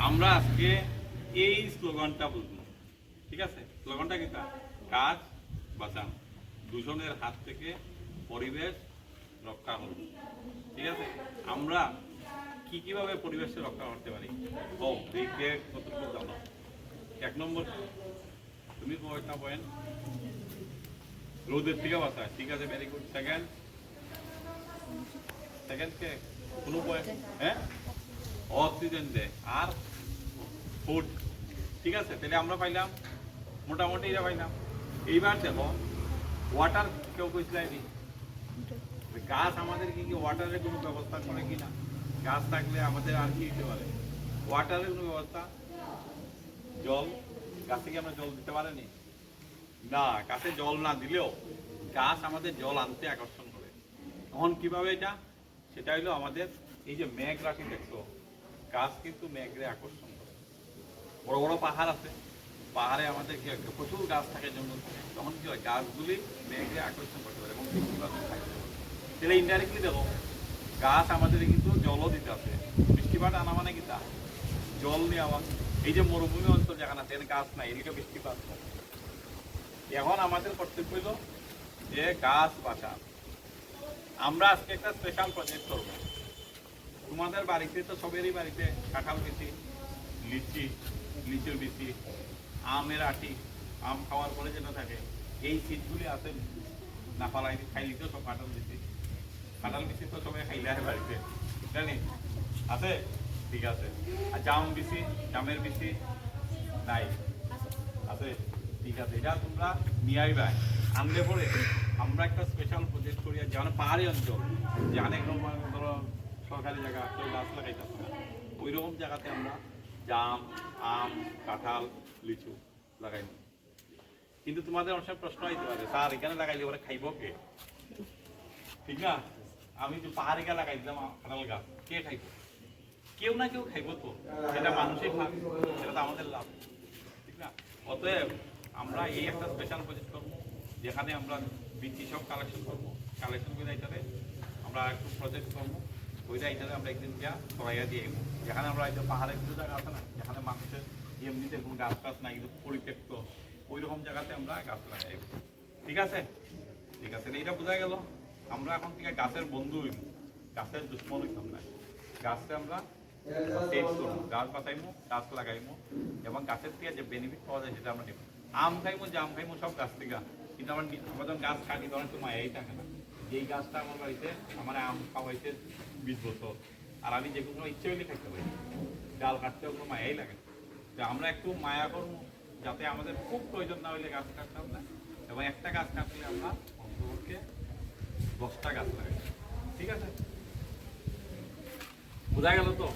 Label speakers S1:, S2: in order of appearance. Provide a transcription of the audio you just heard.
S1: আমরা আজকে এই স্লোগানটা বুঝবো, ঠিক আছে? স্লোগানটা কি? গাছ বাঁচান, দূষণের হাত থেকে পরিবেশ রক্ষা করুন, ঠিক আছে? আমরা কিভাবে পরিবেশকে রক্ষা করতে পারি? ও দেখতে কতটুকু জানো? এক নম্বর, তুমি কয়টা পয়েন্ট? রোদের থেকে বাঁচায়, ঠিক আছে, ভেরি গুড। সেকেন্ড কে কোনো পয়েন্ট? হ্যাঁ, অক্সিজেন দেয়। আর ফুড, ঠিক আছে? তাহলে আমরা পাইলাম মোটামুটি এটা পাইলাম। এইবার দেখো ওয়াটার, কেউ কইছিলাম গাছ আমাদের কি ওয়াটারের কোনো ব্যবস্থা করে কিনা? গাছ থাকলে আমাদের আর কি দিতে পারে? ওয়াটারের কোনো ব্যবস্থা? জল, গাছে কি আমরা জল দিতে পারিনি? না, গাছে জল না দিলেও গাছ আমাদের জল আনতে আকর্ষণ করে। তখন কিভাবে এটা? সেটা হলো আমাদের এই যে মেঘ রাশি দেখছো, গাছ কিন্তু মেঘরে আকর্ষণ করে। বড় বড় পাহাড় আছে, পাহাড়ে আমাদের কি প্রচুর গাছ থাকে, জঙ্গল থাকে, তখন কি হয় গাছগুলি মেঘরে আকর্ষণ করতে পারে এবং বৃষ্টিপাত থাকতে পারে। তাহলে ইনডাইরেক্টলি দেখো গাছ আমাদের কিন্তু জলও দিতে আছে। বৃষ্টিপাত আনা মানে কি? তা জল নেওয়া। এই যে মরুভূমি অঞ্চল যেখানে আছে গাছ নাই, এদিকে বৃষ্টিপাত হয়। এখন আমাদের কর্তব্য হলো যে গাছ বাঁচান। আমরা আজকে একটা স্পেশাল প্রজেক্ট করবো। তোমাদের বাড়িতে তো সবেরই বাড়িতে কাঁঠাল বিচি, লিচুর বিচি, আমের আটি, আম খাওয়ার পরে যেটা থাকে এই সিটগুলি আছে না, পালাই খাইলি তো সব কাঁঠাল বিচি তো সবাই খাইলে হয় বাড়িতে, জানি আছে, ঠিক আছে। আর জামের বিচি নাই, আছে, ঠিক আছে। এটা তোমরা নিয়ে আইবা। আনলে পরে আমরা একটা স্পেশাল প্রজেক্ট করি, যেমন পাহাড়ি অঞ্চল, যেখানে ধরো সরকারি জায়গা কেউ গাছ লাগাইতেছে না, ওই রকম জায়গাতে আমরা জাম, আম, কাঁঠাল, লিচু লাগাই। কিন্তু তোমাদের অনেক প্রশ্ন হইতে পারে, স্যার এখানে লাগাইলে ওরা খাইব কে? ঠিক না? আমি তো পাহাড়ি গা লাগাই দিলাম কাঁঠাল গাছ, কে খাইব? কেউ না কেউ খাইব তো, সেটা মানুষই খাবে, সেটা তো আমাদের লাভ, ঠিক না? অতএব আমরা এই একটা স্পেশাল প্রজেক্ট করবো, যেখানে আমরা বিচি সব কালেকশন করবো। কালেকশন করে এইটাতে আমরা একটু প্রজেক্ট করবো, ওইটা এইটাতে আমরা একদিন গিয়া সবাইয়া দিয়ে যেখানে আমরা এই যে পাহাড়ের কিছু জায়গা আছে না, যেখানে মানুষের এমনিতে কোনো গাছ টাছ নাই, কিন্তু পরিত্যক্ত, ওই রকম জায়গাতে আমরা গাছ লাগাই। ঠিক আছে, ঠিক আছে, এইটা বোঝা গেল। আমরা এখন থেকে গাছের বন্ধু হইব, গাছের দুশ্মন হইতাম না। গাছকে আমরা সেভ করবো, গাছ বাঁচাইবো, গাছ লাগাইবো, এবং গাছের থেকে যে বেনিফিট পাওয়া যায় সেটা আমরা নেব। আম খাইবো, জাম খাইবো, সব গাছ থেকে। কিন্তু আমরা যখন গাছ কাটি তখন একটু মায়াই থাকে না। যেই গাছটা আমার বাড়িতে আমার আম খাওয়াইছে 20 বছর, আর আমি যে কোনো ইচ্ছে হইলে খাইতে পারি, ডাল কাটতেও কোনো মায়াই লাগে না। তো আমরা একটু মায়া করবো, যাতে আমাদের খুব প্রয়োজন না হইলে গাছ কাটতাম না, এবং একটা গাছ কাটলে আমরা অন্তপক্ষে 10টা গাছ লাগাই। ঠিক আছে, বোঝা গেল তো?